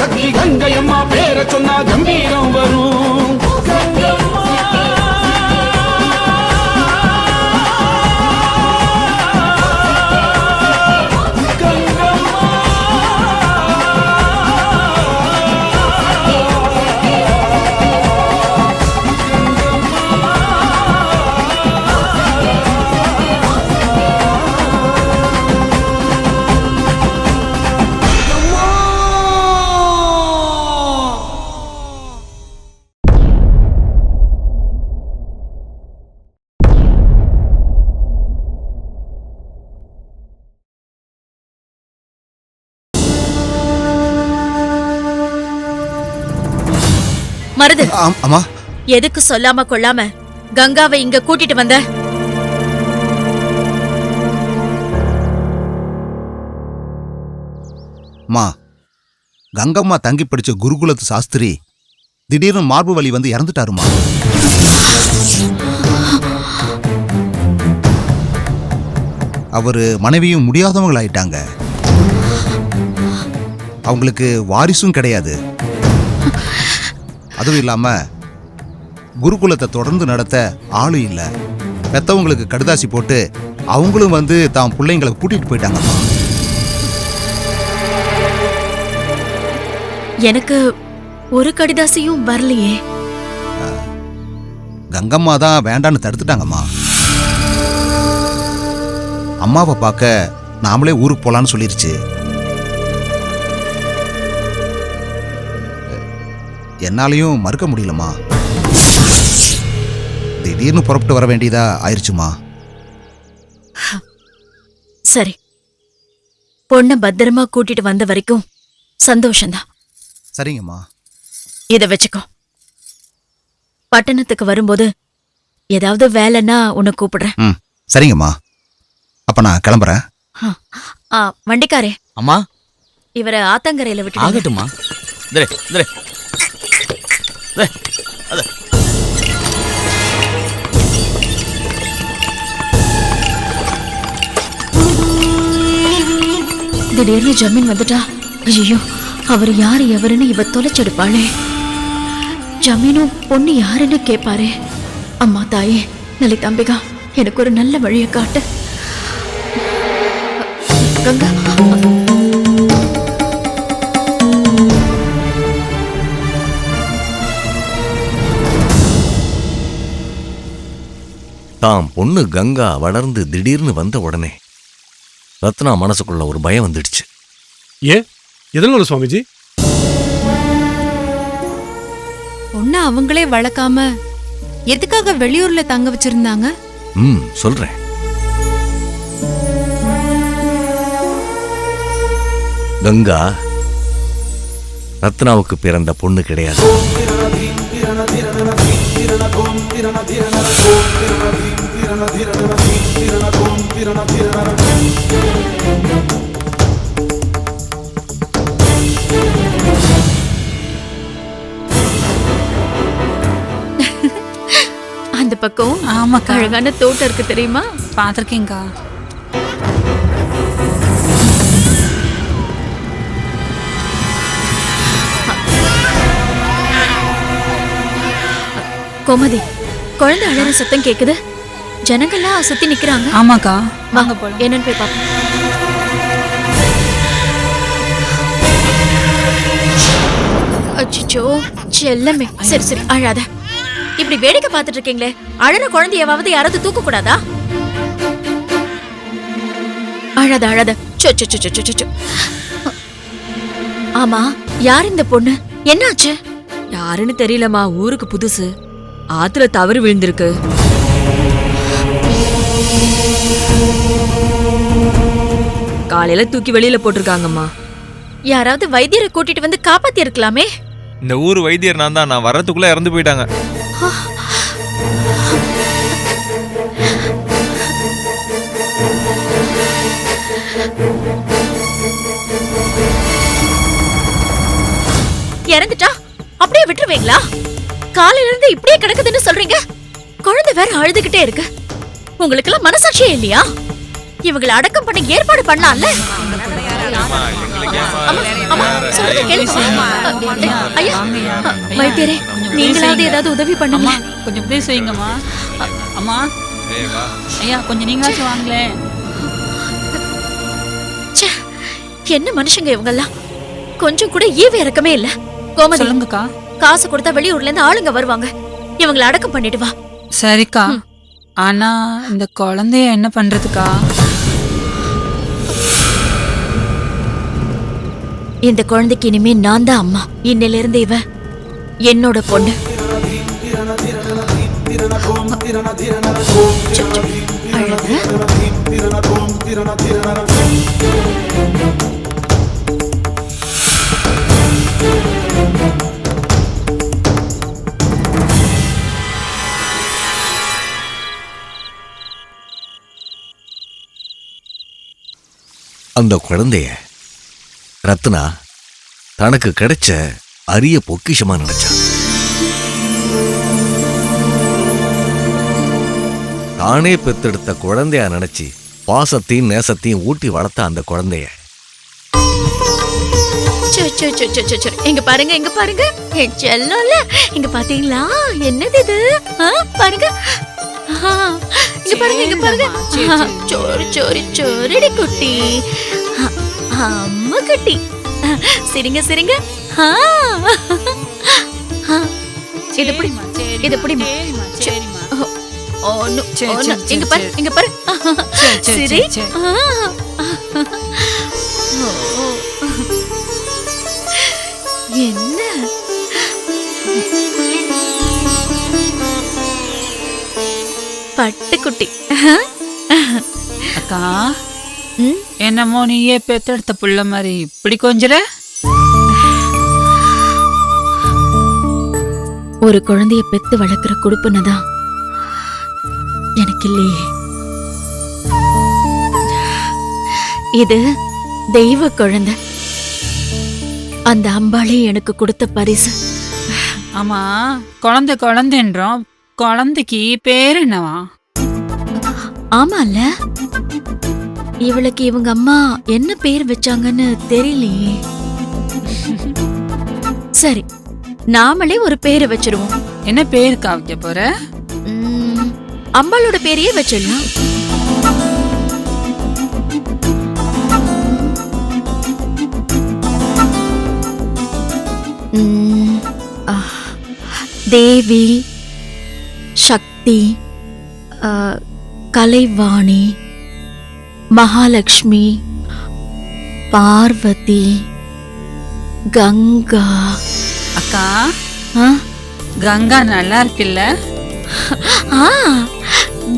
சக்தி கங்கையம்மா பேர சொன்னா கம்பீரம் வரும். கங்கம்மா மருது, அம்மா எதுக்கு சொல்லாம கொள்ளாம கங்காவை இங்க கூட்டிட்டு வந்த? அம்மா, கங்கம்மா தங்கி படிச்ச குருகுலத்து சாஸ்திரி திடீர்னு மார்பு வலி வந்து இறந்துட்டாருமா. அவரு மனைவியும் முடியாதவங்களாயிட்டாங்க. அவங்களுக்கு வாரிசும் கிடையாது. அதுவும் இல்லாம குருகுலத்தை தொடர்ந்து நடத்த ஆளும் இல்லை. பெத்தவங்களுக்கு கடுதாசி போட்டு அவங்களும் வந்து தான் பிள்ளைங்களை கூட்டிட்டு போயிட்டாங்க. எனக்கு ஒரு கடிதாசியும் வரலையே. கங்கம்மா தான் வேண்டான்னு தடுத்துட்டாங்கம்மா. அம்மாவை பார்க்க நாமளே ஊருக்கு போலான்னு சொல்லிருச்சு. என்னாலையும் மறுக்க முடியலம்மா. திடீர்னு புறப்பட்டு வர வேண்டியதா ஆயிடுச்சுமா. சரி, பொண்ண பத்திரமா கூட்டிட்டு வந்த வரைக்கும் சந்தோஷம்தான். சரிங்கம்மா. இத வச்சுக்கோ. பட்டணத்துக்கு வரும்போது ஏதாவது வேலைன்னா உன்னை கூப்பிடுறேன். சரிங்கம்மா. அப்ப நான் கிளம்புறேன். வண்டிக்காரே. அம்மா, இவரை ஆத்தங்கரையில விட்டு ஆகட்டுமா. திடீர்னு ஜமீன் வந்துட்டா, ஐயோ அவர் யாரு எவருன்னு இவ தொலைச்செடுப்பாளே. ஜமீனும் பொண்ணு யாருன்னு கேட்பாரே. அம்மா தாயே லலிதாம்பிகா, எனக்கு ஒரு நல்ல வழியை காட்டு. கங்கா, தாம் பொண்ணு கங்கா வளர்ந்து திடீர்னு வந்த உடனே ரத்னா மனசுக்குள்ள ஒரு பயம் வந்துடுச்சு. ஏன், எதனால சுவாமிஜி? பொண்ணு அவங்களே வளர்க்காம எதுக்காக வெளியூர்ல தங்க வச்சிருந்தாங்க? சொல்றேன். கங்கா ரத்னாவுக்கு பிறந்த பொண்ணு கிடையாது. அந்த பக்கம் அழகான தோட்டம் இருக்கு தெரியுமா? பாத்திருக்கேங்கா. கோமதி, குழந்தை அழற சத்தம் கேக்குது. ஜனங்கள்லாம் சுத்தி நிக்கிறாங்க. ஆமாக்கா, வாங்க போலாம். என்னன்னு போய் பாப்போம். அச்சோ செல்லமே. சரி சரி அழாத. இப்படி வேடிக்கை பார்த்துட்டு இருக்கீங்களே, அழற குழந்தையாவது யாராவது தூக்க கூடாதா? அழாத அழாத. ஆமா, யார் இந்த பொண்ணு? என்னாச்சு? யாருன்னு தெரியலமா, ஊருக்கு புதுசு. ஆத்துல தவறு விழுந்திருக்கு. காலையில தூக்கி வெளியில போட்டிருக்காங்கம்மா. யாராவது வைத்தியரை கூட்டிட்டு வந்து காப்பாத்தி இருக்கலாமே. இந்த ஊர் வைத்தியர் நான் தான். நான் வர்றதுக்குள்ள இறந்து போயிட்டாங்க. இறந்துட்டா அப்படியே விட்டுருவீங்களா? காலையில இருந்து இப்படியே கிடக்குதுன்னு சொல்றீங்க. குழந்தை வேற அழுதுகிட்டே இருக்கு. உங்களுக்கு எல்லாம் மனசாட்சியே இல்லையா? இவங்களை அடக்கம் பண்ண ஏற்பாடு பண்ணலாம்ல. அம்மா, சொல்றத கேளுங்கம்மா. ஐயா, வைத்தியரே, நீங்களாவது ஏதாவது உதவி பண்ணுங்க. கொஞ்சம் ப்ளீஸ் செய்யுங்கம்மா. அம்மா ஐயா கொஞ்சம் நீங்களாச்சும் வாங்களேன். ச்சே, என்ன மனுஷங்க இவங்கெல்லாம், கொஞ்சம் கூட ஈவு இறக்கமே இல்ல. கோமதி, சொல்லுங்கக்கா. காசு கொடுத்தா வெளியூர்ல இருந்து ஆளுங்க வருவாங்க, இவங்களை அடக்கம் பண்ணிட்டு வா. சரிக்கா. ஆனா இந்த குழந்தைய என்ன பண்றதுக்கா? இந்த குழந்தைக்கு இனிமே நான் தான் அம்மா. இன்னையில இருந்து இவ என்னோட பொண்ணு. அழகு. அந்த குழந்தைய ரத்னா தனக்கு கிடைச்ச அரிய பொக்கிஷமா நினைச்சான். தானே பெத்தெடுத்த குழந்தையா நினைச்சு பாசத்தையும் நேசத்தையும் ஊட்டி வளர்த்த அந்த குழந்தைய இங்க பாருங்க, இங்க பாருங்க, என் செல்லம்ல. இங்க பாத்தீங்களா, என்னது இது? பாருங்க, இங்க பாருங்க, இங்க பாருங்க. சோறு சோறு சோறுடி குட்டி, அம்மா குட்டி. சிரிங்க சிரிங்க. இது எப்படி, இது எப்படி? இங்க பாரு, இங்க பாரு. சரி. என்ன பட்டுக்குட்டி. அக்கா, என்னமோ நீயே பெத்தெடுத்த புள்ள மாதிரி இப்படி கொஞ்சற? ஒரு குழந்தைய பெத்து வளர்க்கிற கொடுப்புனதான் எனக்கு இல்லையே. இது தெய்வ குழந்தை, அந்த அம்பாளே எனக்கு கொடுத்த பரிசு. ஆமா, குழந்தை குழந்தைன்றோம், குழந்தைக்கு பேர் என்னவா? ஆமால, இவளுக்கு இவங்க அம்மா என்ன பேர் வச்சாங்கன்னு தெரியலையே. சரி, நாமளே ஒரு பேரை வச்சிருவோம். என்ன பேருக்கா வைக்க போற? அம்பாளோட பேரையே வச்சிடலாம். தேவி, சக்தி, கலைவாணி, மகாலட்சுமி, பார்வதி, கங்கா. அக்கா, கங்கா நல்லா இருக்குல்ல?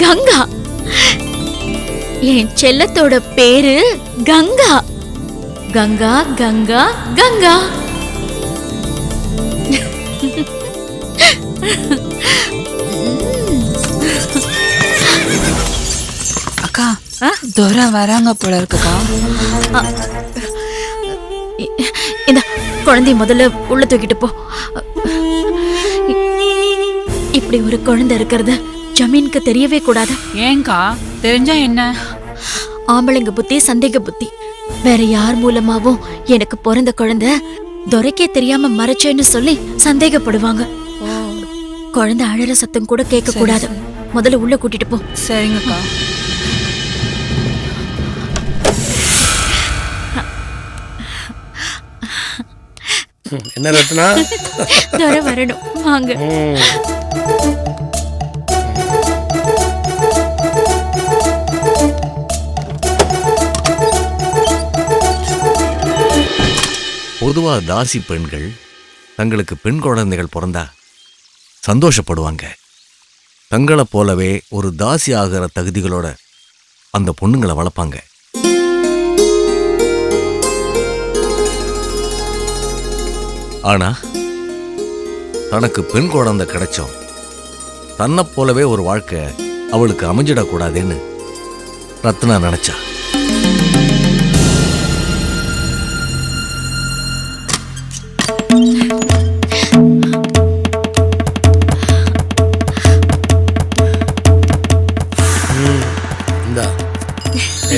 கங்கா, என் செல்லத்தோட பேரு கங்கா. கங்கா கங்கா கங்கா. அக்கா, துரை வராங்க போல இருக்குக்கா. இந்த குழந்தைய முதல்ல உள்ள தூக்கிட்டு போ. இப்படி ஒரு குழந்தை இருக்கிறது ஜமீனுக்கு தெரியவே கூடாது. ஏங்கா? தெரிஞ்சா என்ன? ஆம்பளைங்க புத்தி சந்தேக புத்தி. வேற யார் மூலமாவும் எனக்கு பிறந்த குழந்தை துரைக்கே தெரியாம மறைச்சேன்னு சொல்லி சந்தேகப்படுவாங்க. குழந்தை அழற சத்தம் கூட கேட்க கூடாது. முதல்ல உள்ள கூட்டிட்டு போ. சரிங்கக்கா. என்ன ரத்னா? துரை வரணும், வாங்க. பொதுவா தாசி பெண்கள் தங்களுக்கு பெண் குழந்தைகள் பிறந்தா சந்தோஷப்படுவாங்க. தங்களை போலவே ஒரு தாசி ஆகிற தகுதிகளோட அந்த பொண்ணுங்களை வளர்ப்பாங்க. ஆனா தனக்கு பெண் குழந்தை கிடைச்சோம், தன்னை போலவே ஒரு வாழ்க்கை அவளுக்கு அமைஞ்சிடக்கூடாதுன்னு ரத்னா நினைச்சா.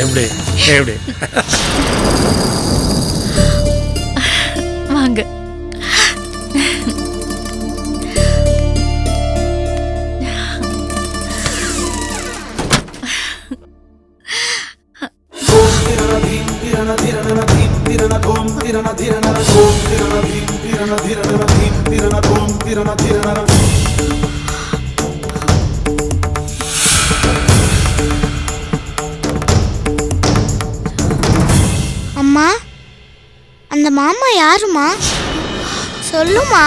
எப்படி எப்படி அம்மா, அந்த மாமா யாருமா? சொல்லுமா.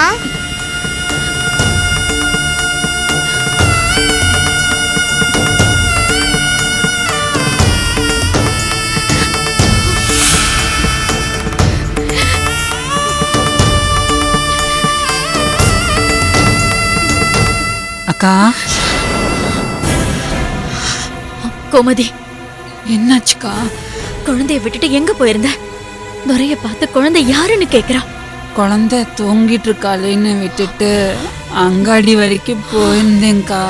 அக்கா, கோமதி, என்னாச்சுக்கா? குழந்தைய விட்டுட்டு எங்க போயிருந்த? துரைய பார்த்து குழந்தை யாருன்னு கேக்குறா. குழந்தை தூங்கிட்டு இருக்காளேன்னு விட்டுட்டு அங்காடி வரைக்கும் போயிருந்தேங்க்கா.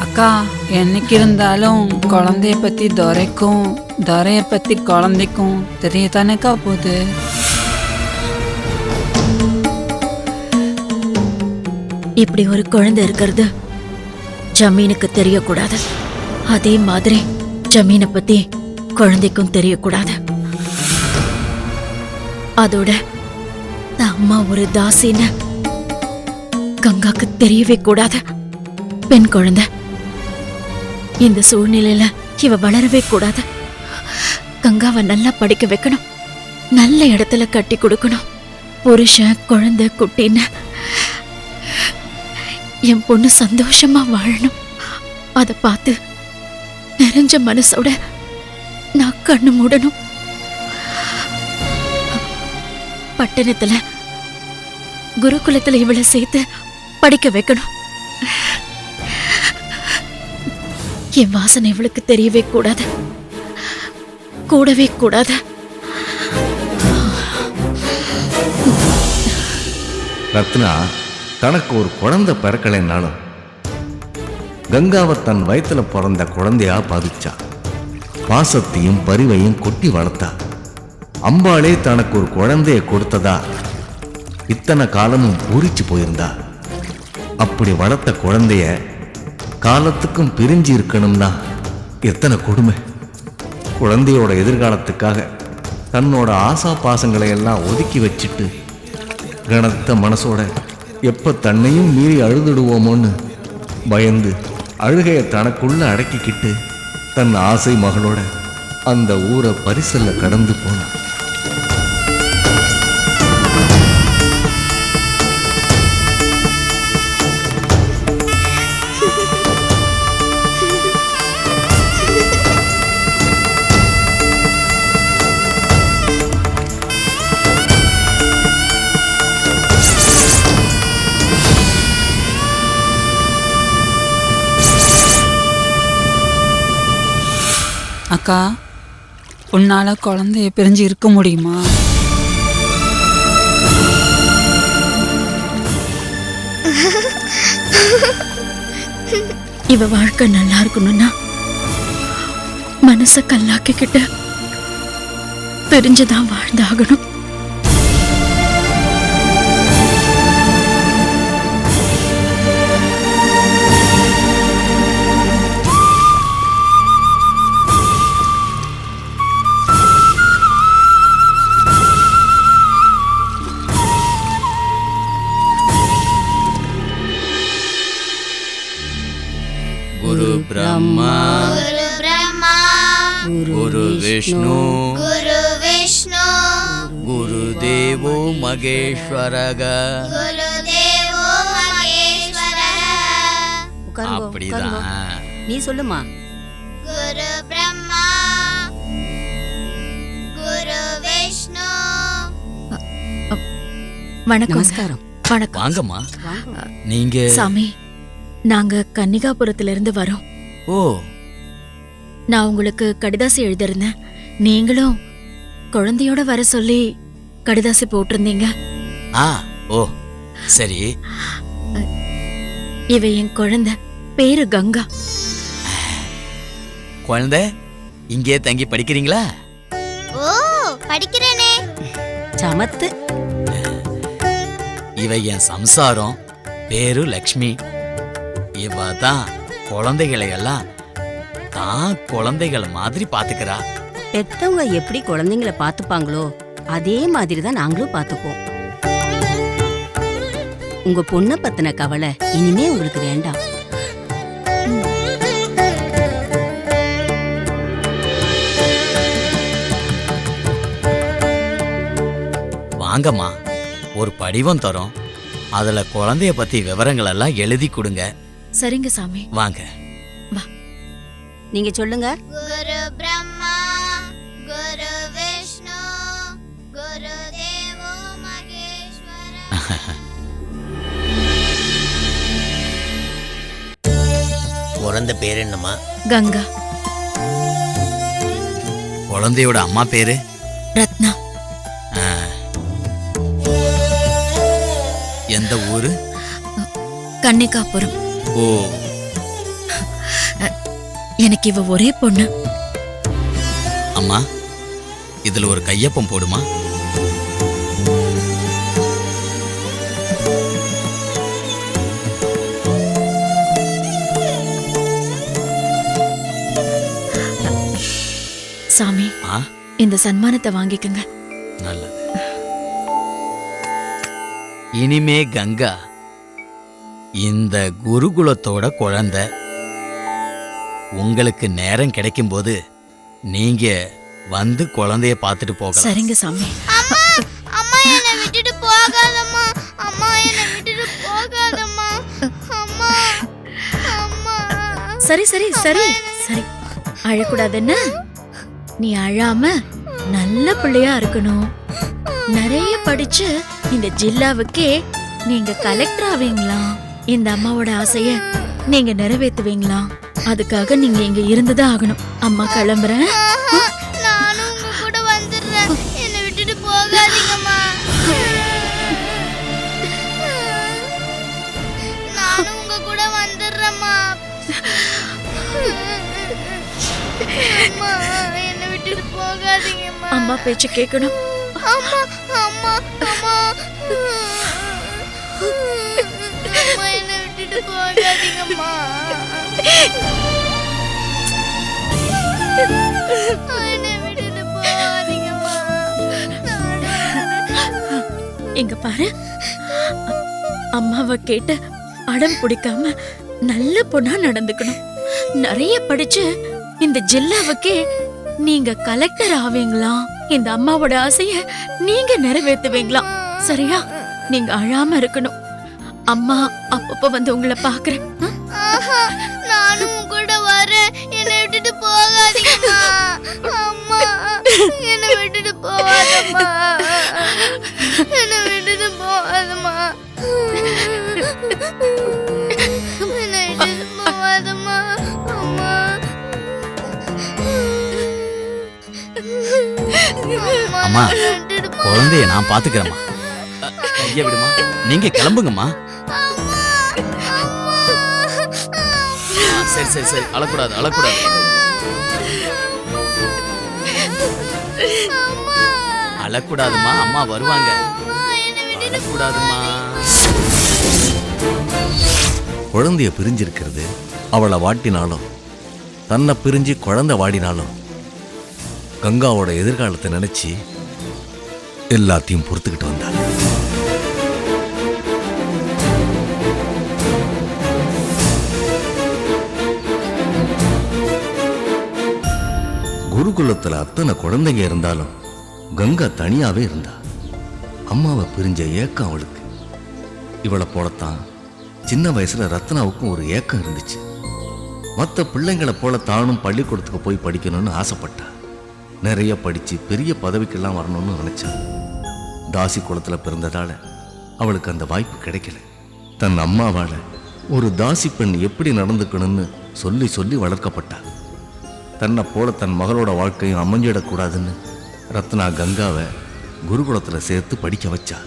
அக்கா, என்னைக்கு இருந்தாலும் குழந்தைய பத்தி துரைக்கும், துரைய பத்தி குழந்தைக்கும் தெரியத்தானேக்கா போகுது. இப்படி ஒரு குழந்தை இருக்கிறது ஜமீனுக்கு தெரியக்கூடாது. அதே மாதிரி ஜமீனை பத்தி குழந்தைக்கும் தெரியக்கூடாது. அதோட தான் அம்மா ஒரு தாசின்னு கங்காக்கு தெரியவே கூடாது. பெண் குழந்தை, இந்த சூழ்நிலையில இவ வளரவே கூடாது. கங்காவை நல்லா படிக்க வைக்கணும், நல்ல இடத்துல கட்டி கொடுக்கணும். புருஷன், குழந்தை, குட்டின்னு என் பொண்ணு சந்தோஷமா வாழணும். அதை பார்த்து நிறைஞ்ச மனசோட நான் கண்ணு மூடணும். பட்டணத்துல குருகுலத்துல இவளை சேர்த்து படிக்க வைக்கணும். என் வாசனை இவளுக்கு தெரியவே கூடாது, கூடவே கூடாது. ரத்னா தனக்கு ஒரு குழந்தை பிறக்கலைன்னாலும் கங்காவை தன் வயிற்றுல பிறந்த குழந்தையா பாதிச்சா. பாசத்தையும் பரிவையும் கொட்டி வளர்த்தா. அம்பாளே தனக்கு ஒரு குழந்தைய கொடுத்ததா இத்தனை காலமும் பூரிச்சு போயிருந்தா. அப்படி வளர்த்த குழந்தைய காலத்துக்கும் பிரிஞ்சு இருக்கணும்னா எத்தனை கொடுமை. குழந்தையோட எதிர்காலத்துக்காக தன்னோட ஆசா பாசங்களை எல்லாம் ஒதுக்கி வச்சுட்டு கனத்த மனசோட எப்ப தன்னையும் மீறி அழுதுடுவோமோன்னு பயந்து அழுகைய தனக்குள்ள அடக்கிக்கிட்டு தன் ஆசை மகளோட அந்த ஊரை பரிசல்ல கடந்து போனான். அக்கா, உன்னால குழந்தைய பிரிஞ்சு இருக்க முடியுமா? இவ வாழ்க்கை நல்லா இருக்கணும்னா மனச கல்லாக்கிக்கிட்டு பிரிஞ்சுதான் வாழ்ந்தாகணும். गुरु ब्रह्मा गुरु विष्णु गुरुदेवो महेश्वरः அப்படிதான். நீ சொல்லுமா. குரு பிரம்மா குரு விஷ்ணு. வணக்கம். நமஸ்காரம். வணக்கம். வாங்கம்மா. நீங்க? சாமி, நாங்க கன்னிகாபுரத்துல இருந்து வரோம். ஓ, நான் உங்களுக்கு கடிதாசி எழுதிருந்தேன். நீங்களும் குழந்தையோட வர சொல்லி கடிதாசி போட்டிருந்தீங்க. ஓ சரி. இவ என் குழந்தை, பேரு கங்கா. குழந்தை இங்கே தங்கி படிக்கிறீங்களா? ஓ, படிக்கிறேனே. சமத்து. இவ என் சம்சாரம், பேரு லக்ஷ்மி. இவ தான் குழந்தைகளை எல்லாம் தான் குழந்தைகள் மாதிரி பாத்துக்கிறா. பெத்தவங்க எப்படி குழந்தைங்கள பாத்துப்பாங்களோ அதே மாதிரி தான் நாங்களும் பாத்துப்போம். உங்க பொண்ண பத்தின கவலை இனிமே உங்களுக்கு வேண்டாம். வாங்கம்மா, ஒரு படிவம் தரோம். அதுல குழந்தைய பத்தி விவரங்கள் எல்லாம் எழுதி கொடுங்க. சரிங்க சாமி. வாங்க. நீங்க சொல்லுங்க. குரு பிரம்மா குரு விஷ்ணு குரு தேவோ மகேஸ்வர. பிறந்த பேர் என்னம்மா? கங்கா. குழந்தையோட அம்மா பேரு? ரத்னா. எந்த ஊரு? கன்னிகாபுரம். ஓ, எனக்கு இவ ஒரே பொண்ணு. அம்மா, இதுல ஒரு கையொப்பம் போடுமா? சாமி, இந்த சன்மானத்தை வாங்கிக்கங்க. நல்லது. இனிமே கங்கா இந்த குருகுலத்தோட குழந்தை. உங்களுக்கு நேரம் கிடைக்கும் போது நீங்க வந்து குழந்தைய பார்த்துட்டு போகலாம். சரிங்க சாமி. அம்மா அம்மா என்னை விட்டுட்டு போகாதம்மா. அம்மா என்னை விட்டுட்டு போகாதம்மா. அம்மா அம்மா. சரி சரி சரி சரி, அழக்கூடாதுன்னு. நீ அழாம நல்ல பிள்ளையா இருக்கணும். நிறைய படிச்சு இந்த ஜில்லாவுக்கே நீங்க கலெக்டர் ஆவீங்களா? இந்த அம்மாவோட ஆசைய நீங்க நிறைவேற்றுவீங்களா? அதுக்காக நீங்க இங்க இருந்துதான் ஆகணும். அம்மா கிளம்புறேன். நானும் உங்க கூட வந்துடுறேன். என்னை விட்டுட்டு போகாதீங்கம்மா. நானும் உங்க கூட வந்துடுறேம்மா. அம்மா என்னை விட்டுட்டு போகாதீங்கம்மா. அம்மா பேச்சு கேட்கணும். அம்மா அம்மா அம்மா. அம்மா என்னை விட்டுட்டு போகாதீங்கம்மா. என்னை விட்டுட்டு போகாதீங்கம்மா. இங்க பாரு, அம்மாவை கேட்டு அடம் பிடிக்காம நல்ல பொண்ணா நடந்துக்கணும். நிறைய படிச்சு இந்த ஜில்லாவுக்கே நீங்க கலெக்டர் ஆவீங்களா? இந்த அம்மாவோட ஆசைய நீங்க நிறைவேற்றுவீங்களா? சரியா? நீங்க அழாம இருக்கணும். அம்மா அப்பப்ப வந்து உங்களை பாக்குறேன். ஆஹா, நானும் உன் கூட வரேன். என்னை விட்டுட்டு போகாதீங்கம்மா. அம்மா என்னை விட்டுட்டு போகாதம்மா. என்னை விட்டுட்டு போகாதம்மா. என்னை விட்டுட்டு போகாதம்மா. அம்மா அம்மா, என்னை விட்டுட்டு போ. குழந்தைய நான் பாத்துக்கிறேம்மா. கைய விடுமா. நீங்க கிளம்புங்கம்மா. சரி சரி சரி, அழக்கூடாது அழக்கூடாது. அழக்கூடாதுமா, அம்மா வருவாங்க. அழக்கூடாதுமா. குழந்தைய பிரிஞ்சிருக்கிறது அவளை வாட்டினாலும், தன்னை பிரிஞ்சு குழந்தை வாடினாலும் கங்காவோட எதிர்காலத்தை நினைச்சு எல்லாத்தையும் பொறுத்துக்கிட்டு வந்தாள். குருகுலத்துல அத்தனை குழந்தைங்க இருந்தாலும் கங்கா தனியாவே இருந்தா. அம்மாவை பிரிஞ்ச ஏக்கம் அவளுக்கு. இவளை போலத்தான் சின்ன வயசுல ரத்னாவுக்கும் ஒரு ஏக்கம் இருந்துச்சு. மற்ற பிள்ளைங்களை போல தானும் பள்ளிக்கூடத்துக்கு போய் படிக்கணும்னு ஆசைப்பட்டா. நிறைய படிச்சு பெரிய பதவிக்கெல்லாம் வரணும்னு நினைச்சா. தாசி குலத்துல பிறந்ததால அவளுக்கு அந்த வாய்ப்பு கிடைக்கல. தன் அம்மாவால ஒரு தாசி பெண் எப்படி நடந்துக்கணும்னு சொல்லி சொல்லி வளர்க்கப்பட்டா. தன்னை போல தன் மகளோட வாழ்க்கையும் அமைஞ்சிடக்கூடாதுன்னு ரத்னா கங்காவை குருகுலத்தில் சேர்த்து படிக்க வச்சா.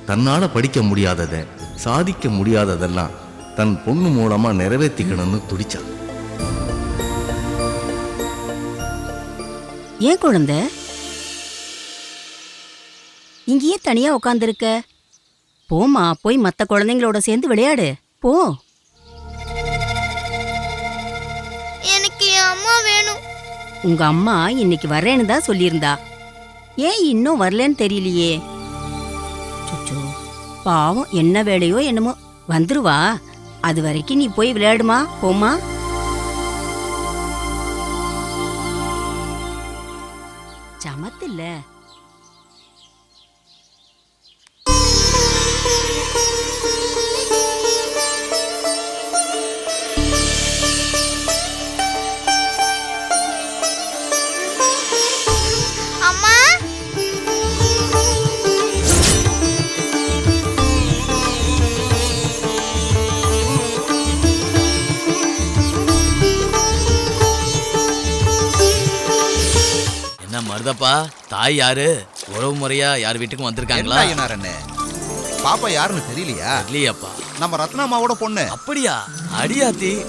தன்னால படிக்க முடியாததை, சாதிக்க முடியாததெல்லாம் தன் பொண்ணு மூலமா நிறைவேற்றிக்கணும்னு துடிச்சா. ஏன் குழந்தை இங்கேயே தனியா உட்காந்துருக்க? போமா, போய் மத்த குழந்தைங்களோட சேர்ந்து விளையாடு. போ. எனக்கு என் உங்க அம்மா இன்னைக்கு வரேன்னு தான் சொல்லியிருந்தா. ஏன் இன்னும் வரலன்னு தெரியலையே. சுச்சோ, பாவம் என்ன வேலையோ என்னமோ, வந்துருவா. அது வரைக்கும் நீ போய் விளையாடுமா, போமா. சமத்தில்ல. அம்மா, என்ன மருதப்பா, தாய் யாரு? உறவு முறையா யார் வீட்டுக்கும் வந்திருக்காங்களா? என்ன ஐயனார் அண்ணே, பாப்பா யாருன்னு தெரியலையா? இல்லையாப்பா. நம்ம ரத்னாமாவோட பொண்ணு. அப்படியா? அடியாத்தி.